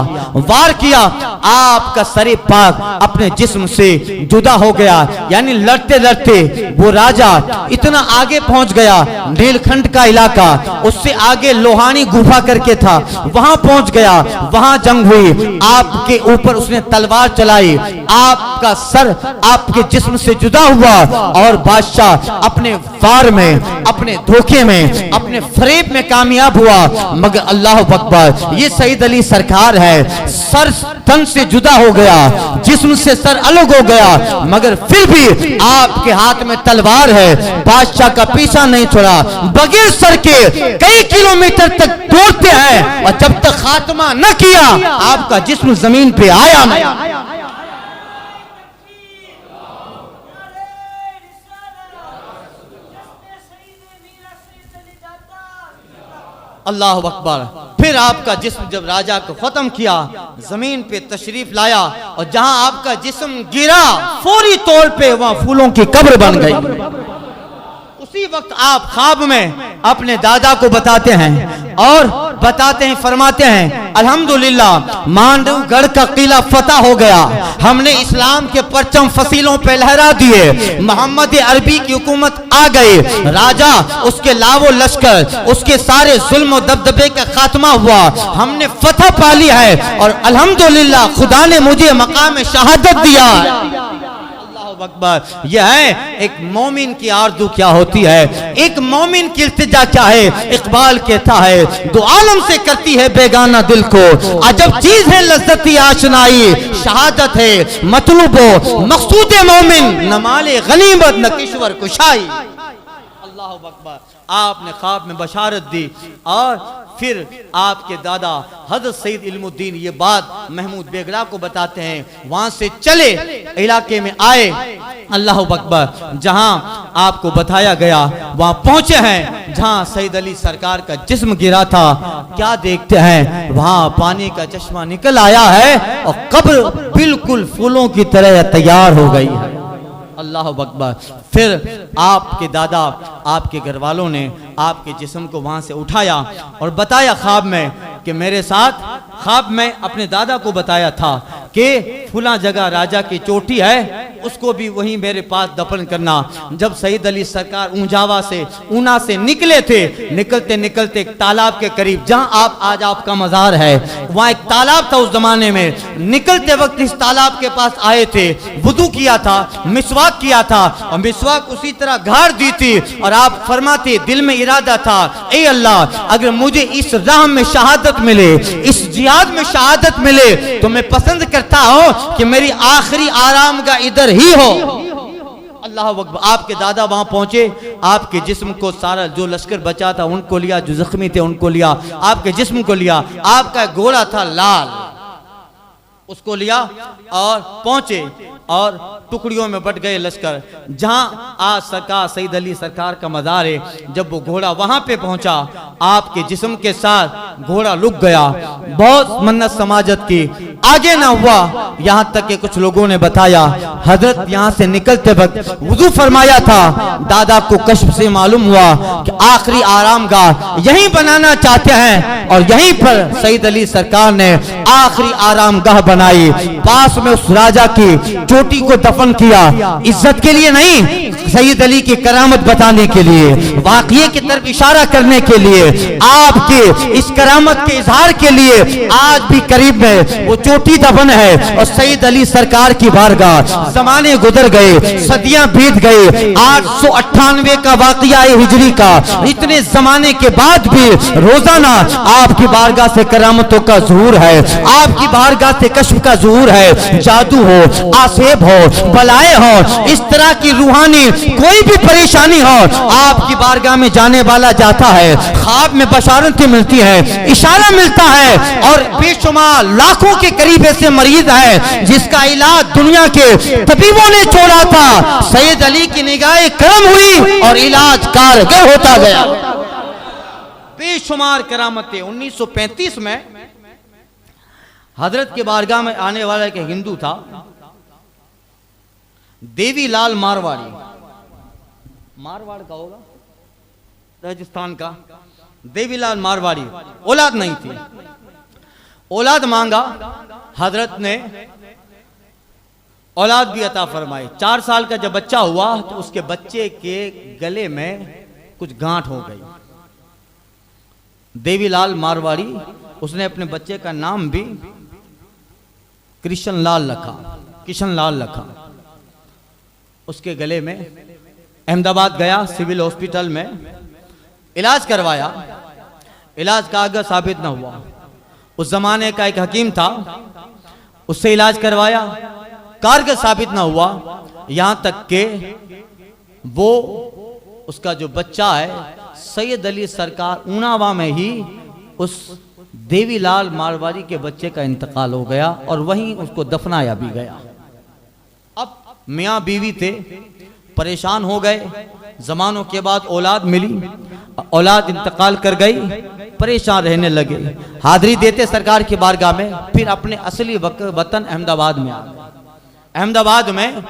वार किया। आपका सरे पाक अपने जिस्म से जुदा हो गया, यानी लड़ते लड़ते वो राजा इतना आगे पहुंच गया, नीलखंड का इलाका, उससे आगे लोहानी गुफा करके था, वहां पहुंच गया, वहां जंग हुई, आपके ऊपर उसने तलवार चलाई, आपका सर आपके जिस्म से जुदा हुआ और बादशाह अपने वार में, अपने धोखे में, अपने फरेब में कामयाब हुआ। मगर अल्लाह अकबर, ये सईद अली सरकार है, सर तन से जुदा हो गया, जिस्म से सर अलग हो गया, मगर फिर भी आपके हाथ में तलवार है, बादशाह का पीछा नहीं छोड़ा, बगैर सर के कई किलोमीटर तक दौड़ते हैं और जब तक खात्मा न किया आपका जिस्म जमीन पे आया नहीं। अल्लाह अकबर। फिर आपका जिस्म जब राजा को खत्म किया, जमीन पे तशरीफ लाया और जहां आपका जिस्म गिरा फौरी तौर पे वहां फूलों की कब्र बन गई। उसी वक्त आप ख्वाब में अपने दादा को बताते हैं और बताते हैं, फरमाते हैं अल्हम्दुलिल्लाह मांडवगढ़ का किला फतह हो गया, हमने इस्लाम के परचम फसीलों पे लहरा दिए, मोहम्मद अरबी की हुकूमत आ गई, राजा उसके लावो लश्कर उसके सारे जुल्म दबदबे का खात्मा हुआ, हमने फतह पा लिया है और अल्हम्दुलिल्लाह खुदा ने मुझे मकाम शहादत दिया। अकबर। यह है एक मोमिन की आरज़ू क्या होती है, एक मोमिन की इल्तिजा क्या है। इकबाल कहता है दो आलम से करती है बेगाना दिल को, अजब चीज है लज्जती आशनाई, शहादत है मतलूबो मकसूद मोमिन, न माले गनीमत न किश्वर कुशाई। अल्लाह अकबर। आपने ख्वाब में बशारत दी और फिर आपके दादा हजरत सईद इल्मुद्दीन ये बात महमूद बेगड़ा को बताते हैं। वहां से चले इलाके में आए, अल्लाह अकबर, जहां आपको बताया गया वहां पहुंचे हैं जहां सईद अली सरकार का जिस्म गिरा था। क्या देखते हैं, वहां पानी का चश्मा निकल आया है और कब्र बिल्कुल फूलों की तरह तैयार हो गई है। अल्लाह अकबर। फिर आपके दादा, आपके घर वालों ने आपके जिस्म को वहां से उठाया और बताया ख्वाब में कि मेरे साथ, ख्वाब में अपने दादा को बताया था कि फुला जगह राजा की चोटी है, उसको भी वहीं मेरे पास दफन करना। जब सईद अली सरकार ऊना से निकले थे, निकलते निकलते एक तालाब के करीब, जहां आप आज आपका मजार है, वहां एक तालाब था उस जमाने में। निकलते वक्त इस तालाब के पास आए थे, वुदू किया था, मिसवाक किया था और मिसवाक उसी तरह गाड़ दी थी और आप फरमाते दिल में इरादा था, ए अल्लाह, अगर मुझे इस राह में शहादत मिले, इस जिहाद में शहादत मिले, तो मैं पसंद करता हूं कि मेरी आखिरी आराम का इधर ही हो। अल्लाह अकबर। आपके दादा वहां पहुंचे, आपके जिस्म को, सारा जो लश्कर बचा था उनको लिया, जो जख्मी थे उनको लिया, आपके जिस्म को लिया। आपका घोड़ा था लाल, उसको लिया और पहुंचे और टुकड़ियों में बट गए लश्कर। जहां आज सरकार सईद अली सरकार का मज़ार है, जब वो घोड़ा वहां पे पहुंचा, आपके जिस्म के साथ घोड़ा रुक गया। बहुत मन्नत समाजत की, आगे ना हुआ। यहां तक कि कुछ लोगों ने बताया हजरत यहां से निकलते वक्त वुजू फरमाया था। दादा को कश्फ से मालूम हुआ कि आखिरी आरामगाह यहीं बनाना चाहते हैं और यहीं पर सईद अली सरकार ने आखिरी आरामगाह बनाई। पास में उस राजा की चोटी को दफन किया, इज्जत के लिए नहीं, सईद अली की करामत बताने के लिए, वाक़ये की तरफ इशारा करने के लिए, आपके इस करामत के इजहार के लिए। आज भी करीब में वो चोटी दफन है और सईद अली सरकार की बारगाह। जमाने गुजर गए, सदियां बीत गए, 898 का वाक़या है हिजरी का। इतने जमाने के बाद भी रोजाना आपकी बारगाह से करामतों का ज़ुहूर है, आपकी बारगाह से कश्फ का ज़ुहूर है। जादू हो, आसेब हो, बलाए हो, इस तरह की रूहानी कोई भी परेशानी हो, आपकी बारगाह में जाने वाला जाता है। ख्वाब में बशारतें मिलती है, इशारा मिलता है और बेशुमार लाखों के करीब ऐसे मरीज है जिसका इलाज दुनिया के तबीबों ने छोड़ा था। सैयद अली की निगाह करम हुई और इलाज कारगर होता गया। बेशुमार करामतें। 1935 में हजरत के बारगाह में आने वाला एक हिंदू था, देवीलाल मारवाड़ी। मारवाड़ का होगा, राजस्थान का। देवीलाल मारवाड़ी, औलाद नहीं थी, औलाद मांगा, हजरत ने औलाद भी अता फरमाई। 4 साल का जब बच्चा हुआ तो उसके बच्चे के गले में कुछ गांठ हो गई। देवीलाल मारवाड़ी, उसने अपने बच्चे का नाम भी किशन लाल रखा। उसके गले में अहमदाबाद गया, सिविल हॉस्पिटल में इलाज करवाया, इलाज कारगर साबित न हुआ। उस जमाने का एक हकीम था, उससे इलाज करवाया, कारगर साबित न हुआ। यहां तक के वो उसका जो बच्चा है, सैयद अली सरकार ऊनावा में ही उस देवीलाल मारवाड़ी के बच्चे का इंतकाल हो गया और वहीं उसको दफनाया भी गया। अब मियाँ बीवी थे, परेशान हो गए। जमानों के बाद औलाद मिली, औलाद इंतकाल कर गई, परेशान रहने लगे। हाजिरी देते सरकार की बारगाह में, फिर अपने असली वतन अहमदाबाद में आ गए। अहमदाबाद में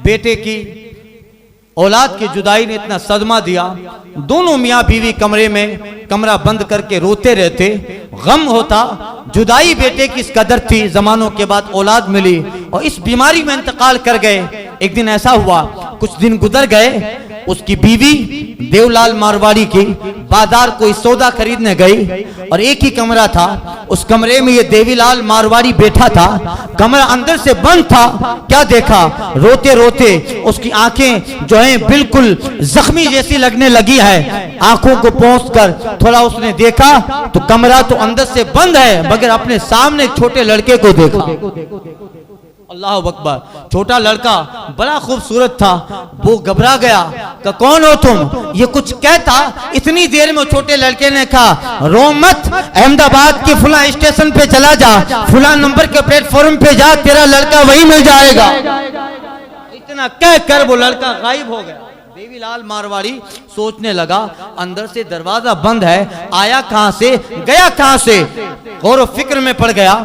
बेटे की औलाद की जुदाई ने इतना सदमा दिया, दोनों मियाँ बीवी कमरे में कमरा बंद करके रोते रहते। गम होता, जुदाई बेटे की इस कदर थी। जमानों के बाद औलाद मिली और इस बीमारी में इंतकाल कर गए। एक दिन ऐसा हुआ, कुछ दिन गुजर गए, उसकी बीवी देवलाल मारवाड़ी की बाजार कोई सौदा खरीदने गई और एक ही कमरा था। उस कमरे में ये देवीलाल मारवाड़ी बैठा था, कमरा अंदर से बंद था। क्या देखा, रोते रोते उसकी आंखें जो हैं बिल्कुल जख्मी जैसी लगने लगी है। आंखों को पहुंचकर थोड़ा उसने देखा तो कमरा तो अंदर से बंद है, मगर अपने सामने छोटे लड़के को देखा। अल्लाह अकबर। छोटा लड़का बड़ा खूबसूरत था, वो घबरा गया कि कौन हो तुम, ये कुछ कहता। इतनी देर में छोटे लड़के ने कहा, रो मत, अहमदाबाद के फुला स्टेशन पे चला जा, फुला नंबर के प्लेटफॉर्म पे जा, तेरा लड़का वही मिल जाएगा। इतना कह कर वो लड़का गायब हो गया। देवीलाल मारवाड़ी सोचने लगा, अंदर से दरवाजा बंद है, आया कहां से, गया कहां से। गौर फिक्र में पड़ गया,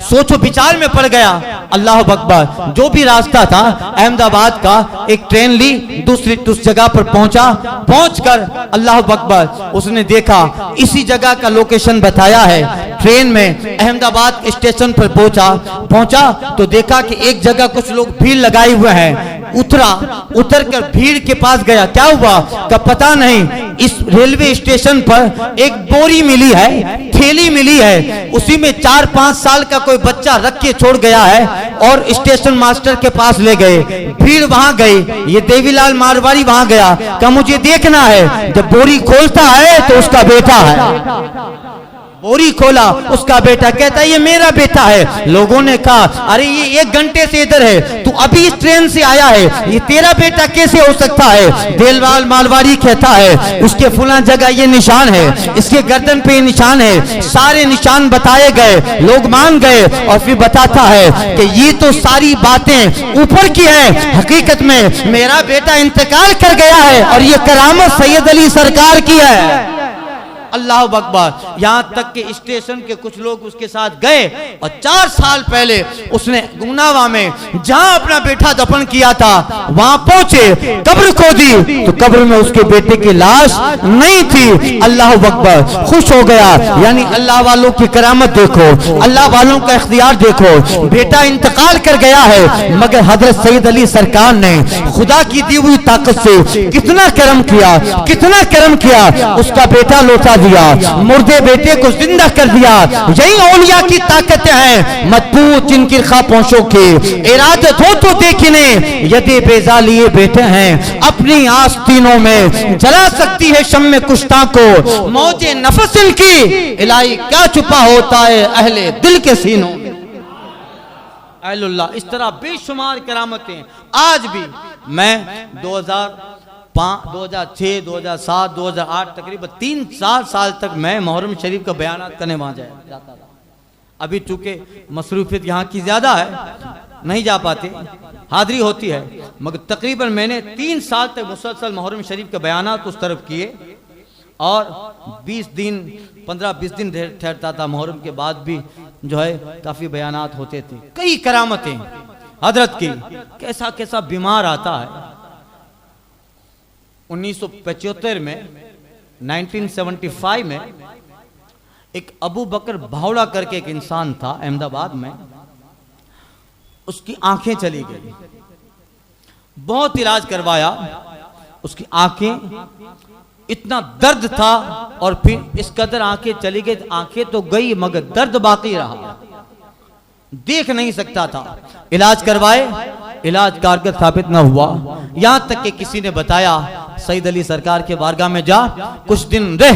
सोचो विचार में पड़ गया। अल्लाह अकबर। जो भी रास्ता था अहमदाबाद का, एक ट्रेन ली, दूसरी उस जगह पर पहुंचा। पहुंचकर अल्लाह अकबर उसने देखा इसी जगह का लोकेशन बताया है। ट्रेन में अहमदाबाद स्टेशन पर पहुंचा तो देखा कि एक जगह कुछ लोग भीड़ लगाए हुए हैं। उतर कर भीड़ के पास गया, क्या हुआ का पता नहीं। इस रेलवे स्टेशन पर एक बोरी मिली है, थैली मिली है, उसी में 4-5 साल का कोई बच्चा रख के छोड़ गया है और स्टेशन मास्टर के पास ले गए। भीड़ वहां गई, ये देवीलाल मारवाड़ी वहां गया, का मुझे देखना है। जब बोरी खोलता है तो उसका बेटा है। बोरी खोला, उसका बेटा, कहता है ये मेरा बेटा है। लोगों ने कहा, अरे ये 1 घंटे से इधर है, तू अभी इस ट्रेन से आया है, ये तेरा बेटा कैसे हो सकता है। देवीलाल मारवाड़ी कहता है उसके फुला जगह ये निशान है, इसके गर्दन पे निशान है। सारे निशान बताए गए, लोग मान गए और फिर बताता है कि ये तो सारी बातें ऊपर की है, हकीकत में मेरा बेटा इंतकाल कर गया है और ये करामत सैयद अली सरकार की है। अल्लाह अकबर। यहां तक कि स्टेशन के कुछ लोग उसके साथ गए और 4 साल पहले उसने गुनावा में जहां अपना बेटा दफन किया था वहां पहुंचे, कब्र खोदी तो कब्र में उसके बेटे की लाश नहीं थी। अल्लाह अकबर। खुश हो गया, यानी अल्लाह वालों की करामत देखो, अल्लाह वालों का इख्तियार देखो। बेटा इंतकाल कर गया है मगर हजरत सैयद अली सरकार ने खुदा की दी हुई ताकत से कितना करम किया, कितना करम किया। उसका बेटा लौटा दिया, मुर्दे बेटे को जिंदा कर दिया। यही औलिया की ताकतें हैं। मजबूत जिनकी खापोशों के इरादत हो तो देखने, यदि बेजा लिए बेटे हैं अपनी आस्तीनों में जला सकती है शम्मे कुश्ता को। मौजे नफस इनकी इलाही क्या छुपा होता है अहले दिल के सीनों में। अल्लाह। इस तरह बेशुमार करामतें आज भी। मैं 2006, 2007, 2008 तकरीबन 3-4 साल तक मैं मुहर्रम शरीफ का बयानात करने वहां जाता था। अभी चूंकि मसरूफियत यहाँ की ज्यादा है, नहीं जा पाते, हाजिरी होती है, मगर तकरीबन मैंने 3 साल तक मुसलसल मुहर्रम शरीफ के बयानात उस तरफ किए और 15-20 दिन ठहरता था। मुहर्रम के बाद भी जो है काफी बयानात होते थे। कई करामतें हजरत की। कैसा कैसा बीमार आता है। 1975 में 1975 में एक अबू बकर भावड़ा करके एक इंसान था अहमदाबाद में, उसकी आंखें चली गई। बहुत इलाज करवाया, उसकी आंखें, इतना दर्द था और फिर इस कदर आंखें चली गई, आंखें तो गई मगर दर्द बाकी रहा, देख नहीं सकता था। इलाज करवाए, इलाज कारगर साबित न हुआ। यहां तक कि किसी ने बताया सईद अली सरकार के बारगाह में जा, कुछ दिन रह,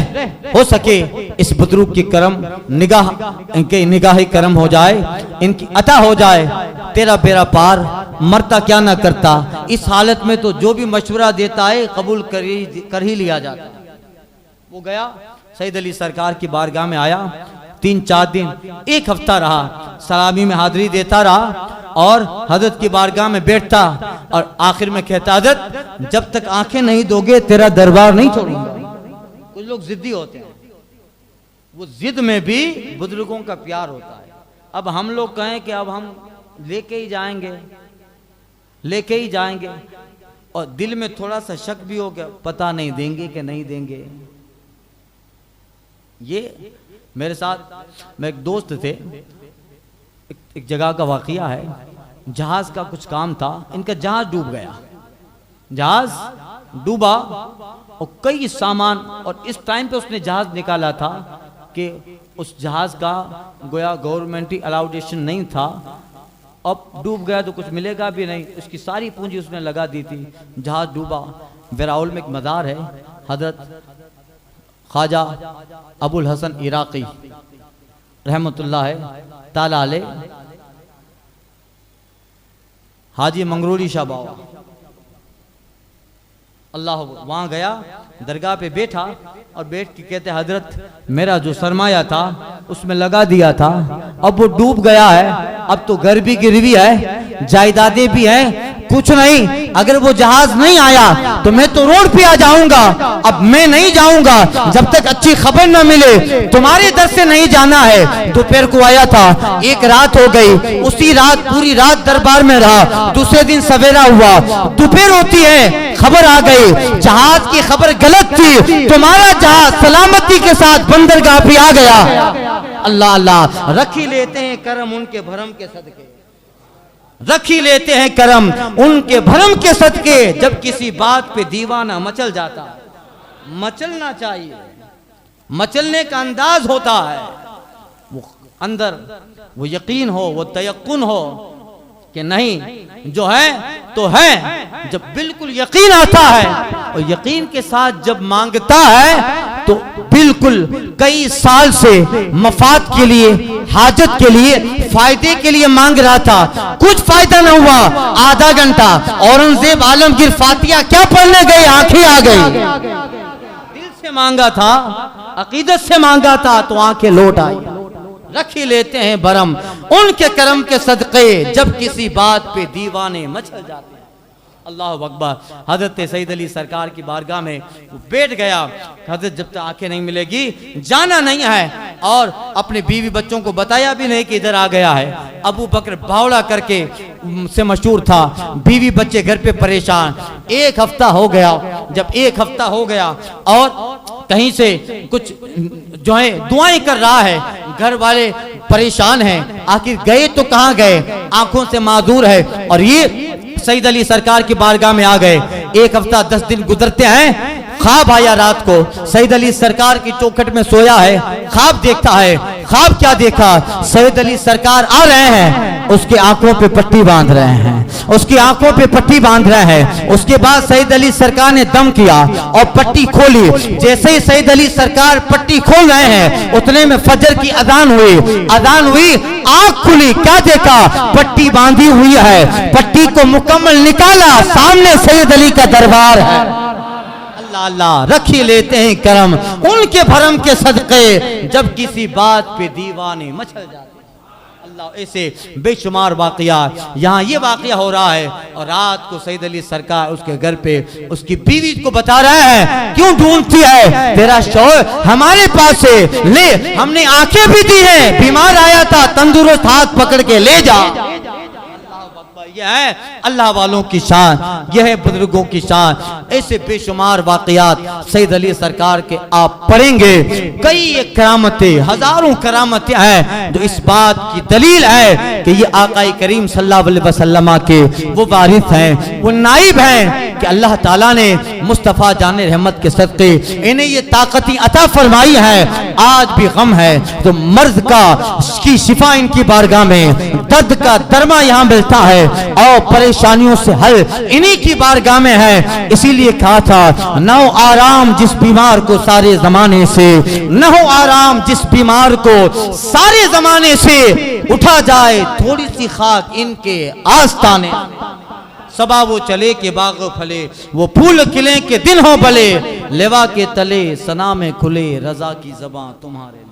हो सके इस बुजुर्ग की करम निगाह, इनके निगाही करम हो जाए, इनकी अता हो जाए, तेरा बेरा पार, मरता क्या ना करता। इस हालत में तो जो भी मशवरा देता है कबूल कर ही लिया जाता। वो गया सईद अली सरकार की बारगाह में आया, 3-4 दिन, 1 हफ्ता रहा, सलामी में हाजिरी देता रहा और हजरत की बारगाह में बैठता और आखिर में कहता, हजरत जब तक आंखें नहीं दोगे तेरा दरबार नहीं छोड़ूंगा। कुछ लोग जिद्दी होते हैं, वो जिद में भी बुजुर्गों का प्यार होता है। अब हम लोग कहें कि अब हम लेके ही जाएंगे और दिल में थोड़ा सा शक भी हो गया, पता नहीं देंगे कि नहीं देंगे। ये मेरे साथ में एक दोस्त थे, एक जगह का वाकया है, जहाज का कुछ काम था, इनका जहाज डूब गया, जहाज डूबा और कई सामान, और इस टाइम पे उसने जहाज निकाला था कि उस जहाज का गोया गवर्नमेंट अलाउडेशन नहीं था, अब डूब गया तो कुछ मिलेगा भी नहीं, उसकी सारी पूंजी उसने लगा दी थी, जहाज डूबा। वेराउल में एक मज़ार है, हजरत ख्वाजा अबुल हसन इराकी रहमतुल्लाह ताला अलैह, हाजी मंगरूरी शाह बाबा, अल्लाह, वहां गया, दरगाह पे बैठा और बैठ के कहते हजरत मेरा जो सरमाया था उसमें लगा दिया था, अब वो डूब गया है, अब तो घर भी गिरवी है, जायदादें भी हैं, कुछ नहीं, अगर वो जहाज नहीं आया तो मैं तो रोड पे आ जाऊंगा, अब मैं नहीं जाऊंगा जब तक अच्छी खबर न मिले, तुम्हारे दर से नहीं जाना है। दोपहर को आया था, एक रात हो गई, उसी रात पूरी रात दरबार में रहा, दूसरे दिन सवेरा हुआ, दोपहर होती है, खबर आ गई, जहाज की खबर गलत थी, तुम्हारा जहाज सलामती के साथ बंदरगाह पे आ गया। अल्लाह अल्लाह, रखी लेते हैं करम उनके भरम के सदके, रखी लेते हैं करम उनके भरम के सदके, जब किसी बात पे दीवाना मचल जाता, मचलना चाहिए, मचलने का अंदाज होता है, वो अंदर वो यकीन हो, वो तयक्कुन हो कि नहीं जो है तो है, जब बिल्कुल यकीन आता है और यकीन के साथ जब मांगता है तो बिल्कुल कई साल से मफाद के लिए, हाजत के लिए, फायदे के लिए मांग रहा था, कुछ फायदा न हुआ, आधा घंटा औरंगजेब आलमगीर फातिहा क्या पढ़ने गए, आंखें आ गई, दिल से मांगा था, अकीदत से मांगा था तो आंखें लौट आई। रखी लेते हैं भरम उनके करम के सदके, जब किसी बात पे दीवाने मचल जाते हैं। अल्लाह अकबर। हजरत सईद अली सरकार की बारगाह में बैठ गया, हजरत जब तक आंखें नहीं मिलेगी जाना नहीं है, और अपने बीवी बच्चों को बताया भी नहीं कि इधर आ गया है। अबू बकर बावड़ा करके से मशहूर था, बीवी बच्चे घर पे परेशान। एक हफ्ता हो गया, जब एक हफ्ता हो गया और कहीं से कुछ जो है दुआएं कर रहा है, घर वाले परेशान हैं, आखिर गए तो कहाँ गए, आंखों से माजूर है, और ये सईद अली सरकार की बारगाह में आ गए। एक हफ्ता 10 दिन गुजरते हैं, ख्वाब आया रात को, सईद अली सरकार की चौखट में सोया है, ख्वाब देखता है। ख्वाब क्या देखा, सईद अली सरकार आ रहे हैं, उसके आंखों पे पट्टी बांध रहे हैं, उसकी आंखों पे पट्टी बांध रहे हैं। उसके बाद सईद अली सरकार ने दम किया और पट्टी खोली। जैसे ही सईद अली सरकार पट्टी खोल रहे हैं, उतने में फजर की अजान हुई। अजान हुई, आंख खुली, क्या देखा, पट्टी बांधी हुई है, पट्टी को मुकम्मल निकाला, सामने सईद अली का दरबार है। अल्लाह अल्लाह, रखी लेते हैं करम उनके भरम के सदके, जब किसी बात पे दीवाने मचल जाते। अल्लाह, ऐसे बेशुमार वाकया, यहाँ ये वाकया हो रहा है, और रात को सईद अली सरकार उसके घर पे उसकी बीवी को बता रहा है, क्यों ढूंढती है, तेरा शौहर हमारे पास से ले, हमने आंखें भी दी हैं, बीमार आया था, तंदुरुस्त, हाथ पकड़ के ले जा। यह है अल्लाह वालों की शान, यह है बुजुर्गों की शान। ऐसे बेशुमार वाकयात सईद अली सरकार के आप पढ़ेंगे, कई करामतें, हजारों करामतें हैं जो इस बात की दलील है कि ये आकाई करीम सल्लल्लाहु अलैहि वसल्लम के वो वारिस हैं, वो नाइब हैं, कि अल्लाह ताला ने मुस्तफ़ा जान रहमत के सदके इन्हें ये ताकती अता फरमाई है। आज भी गम है तो मर्ज का की शिफा इनकी बारगाह में, दर्द का दरमा यहाँ मिलता है, और परेशानियों से हल इन्हीं की बारगाह में है। इसीलिए कहा था, न हो आराम जिस बीमार को सारे जमाने से, न हो आराम जिस बीमार को सारे जमाने से, उठा जाए थोड़ी सी खाक इनके आस्ताने, सबा वो चले के बाग फले, वो फूल खिले के दिन हो भले, लेवा के तले सना में खुले, रजा की ज़बां तुम्हारे।